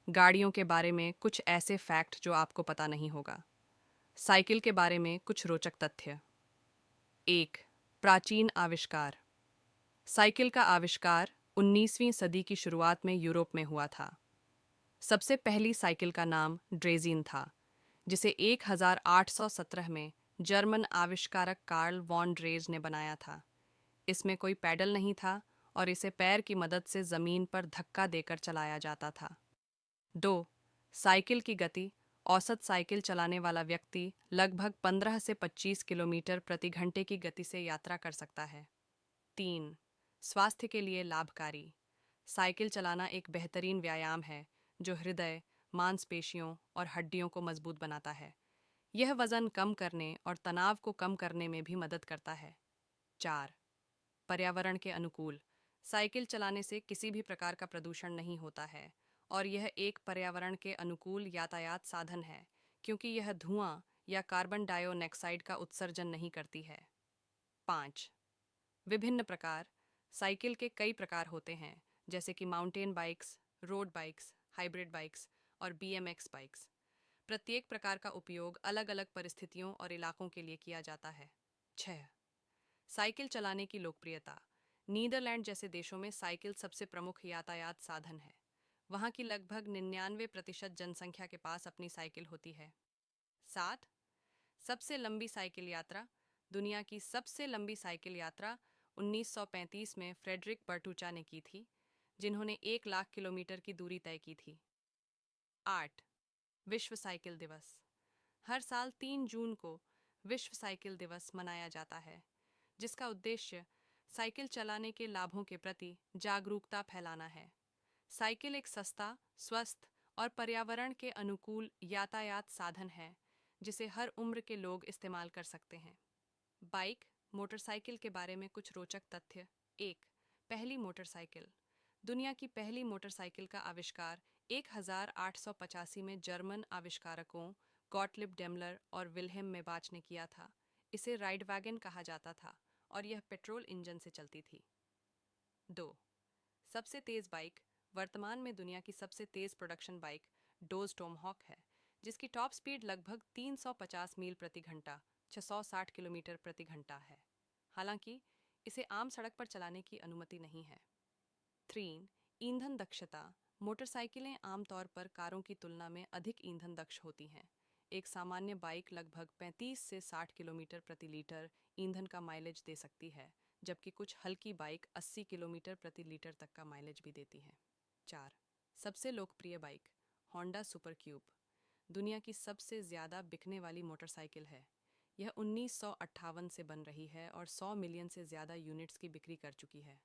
गाड़ियों के बारे में कुछ ऐसे फैक्ट जो आपको पता नहीं होगा। साइकिल के बारे में कुछ रोचक तथ्य। एक, प्राचीन आविष्कार। साइकिल का आविष्कार 19वीं सदी की शुरुआत में यूरोप में हुआ था। सबसे पहली साइकिल का नाम ड्रेजिन था, जिसे 1817 में जर्मन आविष्कारक कार्ल वॉन ड्रेज ने बनाया था। इसमें कोई पैडल नहीं था और इसे पैर की मदद से जमीन पर धक्का देकर चलाया जाता था। 2. साइकिल की गति। औसत साइकिल चलाने वाला व्यक्ति लगभग 15 से 25 किलोमीटर प्रति घंटे की गति से यात्रा कर सकता है। 3. स्वास्थ्य के लिए लाभकारी। साइकिल चलाना एक बेहतरीन व्यायाम है जो हृदय, मांसपेशियों और हड्डियों को मजबूत बनाता है। यह वजन कम करने और तनाव को कम करने में भी मदद करता है। 4. पर्यावरण के अनुकूल। साइकिल चलाने से किसी भी प्रकार का प्रदूषण नहीं होता है और यह एक पर्यावरण के अनुकूल यातायात साधन है क्योंकि यह धुआं या कार्बन डाइऑक्साइड का उत्सर्जन नहीं करती है। 5. विभिन्न प्रकार। साइकिल के कई प्रकार होते हैं, जैसे कि mountain bikes, road bikes, hybrid bikes और BMX बाइक्स। प्रत्येक प्रकार का उपयोग अलग अलग परिस्थितियों और इलाकों के लिए किया जाता है। 6. साइकिल चलाने की लोकप्रियता। नीदरलैंड जैसे देशों में साइकिल सबसे प्रमुख यातायात साधन है। वहाँ की लगभग 99% जनसंख्या के पास अपनी साइकिल होती है। 7. सबसे लंबी साइकिल यात्रा। दुनिया की सबसे लंबी साइकिल यात्रा 1935 में फ्रेडरिक बर्टूचा ने की थी, जिन्होंने 1 लाख किलोमीटर की दूरी तय की थी। 8. विश्व साइकिल दिवस। हर साल 3 जून को विश्व साइकिल दिवस मनाया जाता है, जिसका उद्देश्य साइकिल चलाने के लाभों के प्रति जागरूकता फैलाना है। साइकिल एक सस्ता, स्वस्थ और पर्यावरण के अनुकूल यातायात साधन है, जिसे हर उम्र के लोग इस्तेमाल कर सकते हैं। बाइक, मोटरसाइकिल के बारे में कुछ रोचक तथ्य। 1. पहली मोटरसाइकिल। दुनिया की पहली मोटरसाइकिल का आविष्कार 1885 में जर्मन आविष्कारकों गॉटलिब डेमलर और विल्हेम मेबाच ने किया था। इसे राइड वैगन कहा जाता था और यह पेट्रोल इंजन से चलती थी। 2. सबसे तेज बाइक। वर्तमान में दुनिया की सबसे तेज प्रोडक्शन बाइक डोज टोमहॉक है, जिसकी टॉप स्पीड लगभग 350 मील प्रति घंटा 660 किलोमीटर प्रति घंटा है। हालांकि इसे आम सड़क पर चलाने की अनुमति नहीं है। 3. ईंधन दक्षता। मोटरसाइकिलें आमतौर पर कारों की तुलना में अधिक ईंधन दक्ष होती हैं। एक सामान्य बाइक लगभग 35 से 60 किलोमीटर प्रति लीटर ईंधन का माइलेज दे सकती है, जबकि कुछ हल्की बाइक 80 किलोमीटर प्रति लीटर तक का माइलेज भी देती हैं। 4. सबसे लोकप्रिय बाइक होंडा सुपर क्यूब। दुनिया की सबसे ज़्यादा बिकने वाली मोटरसाइकिल है। यह 1958 से बन रही है और 100 मिलियन से ज़्यादा यूनिट्स की बिक्री कर चुकी है।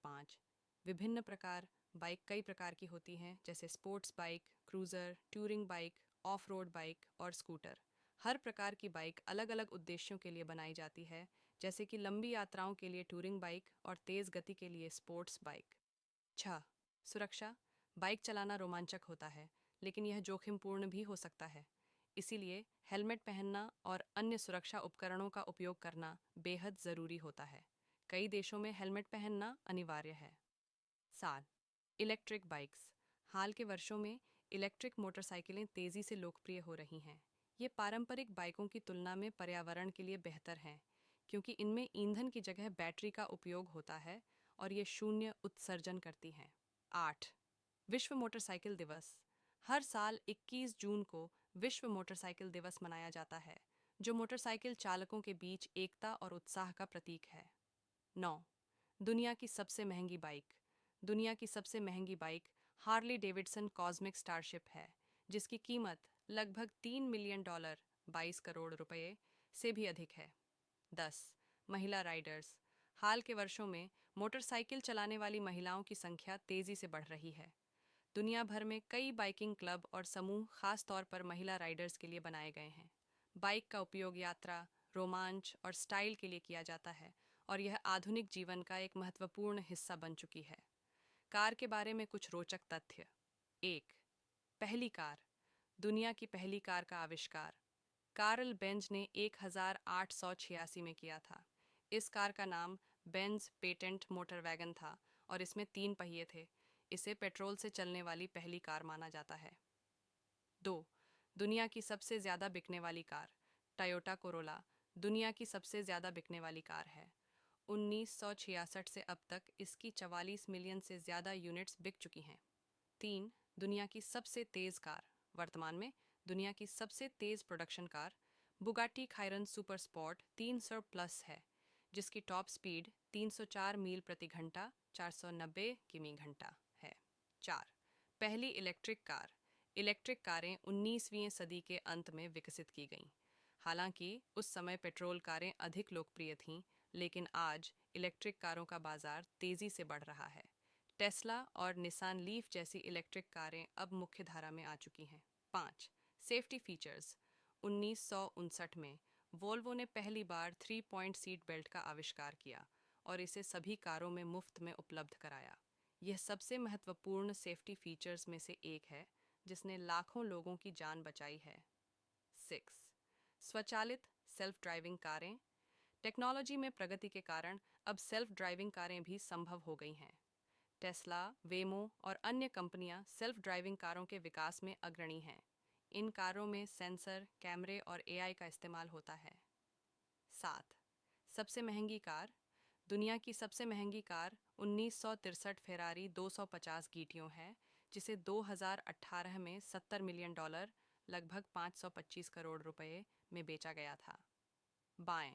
5. विभिन्न प्रकार। बाइक कई प्रकार की होती हैं, जैसे sports bike, cruiser, touring bike, of road bike और स्कूटर। हर प्रकार की बाइक अलग अलग उद्देश्यों के लिए बनाई जाती है, जैसे कि लंबी यात्राओं के लिए टूरिंग बाइक और तेज़ गति के लिए स्पोर्ट्स बाइक। 6. सुरक्षा। बाइक चलाना रोमांचक होता है, लेकिन यह जोखिमपूर्ण भी हो सकता है। इसीलिए हेलमेट पहनना और अन्य सुरक्षा उपकरणों का उपयोग करना बेहद ज़रूरी होता है। कई देशों में हेलमेट पहनना अनिवार्य है। 7. Electric bikes. हाल के वर्षों में इलेक्ट्रिक मोटरसाइकिलें तेज़ी से लोकप्रिय हो रही हैं। ये पारंपरिक बाइकों की तुलना में पर्यावरण के लिए बेहतर हैं, क्योंकि इनमें ईंधन की जगह बैटरी का उपयोग होता है और ये शून्य उत्सर्जन करती हैं। 8. विश्व मोटरसाइकिल दिवस। हर साल 21 जून को विश्व मोटरसाइकिल दिवस मनाया जाता है, जो मोटरसाइकिल चालकों के बीच एकता और उत्साह का प्रतीक है। 9. दुनिया की सबसे महंगी बाइक। दुनिया की सबसे महंगी bike Harley Davidson cosmic starship है, जिसकी कीमत लगभग $3 मिलियन 22 करोड़ रुपए से भी अधिक है। 10. महिला राइडर्स। हाल के वर्षों में मोटरसाइकिल चलाने वाली महिलाओं की संख्या तेजी से बढ़ रही है। दुनिया भर में कई बाइकिंग क्लब और समूह खास तौर पर महिला राइडर्स के लिए बनाए गए हैं। बाइक का उपयोग यात्रा, रोमांच और स्टाइल के लिए किया जाता है और यह आधुनिक जीवन का एक महत्वपूर्ण हिस्सा बन चुकी है। कार के बारे में कुछ रोचक तथ्य। 1. पहली कार। दुनिया की पहली कार का आविष्कार कार्ल बेंज ने 1886 में किया था। इस कार का नाम बेंज पेटेंट मोटर वैगन था और इसमें 3 पहिए थे। इसे पेट्रोल से चलने वाली पहली कार माना जाता है। 2. दुनिया की सबसे ज़्यादा बिकने वाली कार। टयोटा कोरोला दुनिया की सबसे ज़्यादा बिकने वाली कार है। 1966 से अब तक इसकी 44 मिलियन से ज़्यादा यूनिट्स बिक चुकी हैं। 3. दुनिया की सबसे तेज़ कार। वर्तमान में दुनिया की सबसे तेज़ production car Bugatti Chiron super sport 300 plus है, जिसकी टॉप स्पीड 304 मील प्रति घंटा 490 किमी घंटा है। 4. पहली इलेक्ट्रिक कार। इलेक्ट्रिक कारें 19वीं सदी के अंत में विकसित की गईं। हालांकि उस समय पेट्रोल कारें अधिक लोकप्रिय थीं, लेकिन आज इलेक्ट्रिक कारों का बाजार तेज़ी से बढ़ रहा है। टेस्ला और निसान लीफ जैसी इलेक्ट्रिक कारें अब मुख्य धारा में आ चुकी हैं। 5. Safety features. 1959 में वोल्वो ने पहली बार 3 पॉइंट सीट बेल्ट का आविष्कार किया और इसे सभी कारों में मुफ्त में उपलब्ध कराया। यह सबसे महत्वपूर्ण सेफ्टी फीचर्स में से एक है, जिसने लाखों लोगों की जान बचाई है। 6. स्वचालित सेल्फ ड्राइविंग कारें। टेक्नोलॉजी में प्रगति के कारण अब सेल्फ ड्राइविंग कारें भी संभव हो गई हैं। टेस्ला, वेमो और अन्य कंपनियां सेल्फ ड्राइविंग कारों के विकास में अग्रणी हैं। इन कारों में सेंसर, कैमरे और एआई का इस्तेमाल होता है। 7. सबसे महंगी कार। दुनिया की सबसे महंगी कार 1963 फेरारी 250 गीटियों है, जिसे 2018 में $70 मिलियन लगभग 525 करोड़ रुपए में बेचा गया था। बाएं।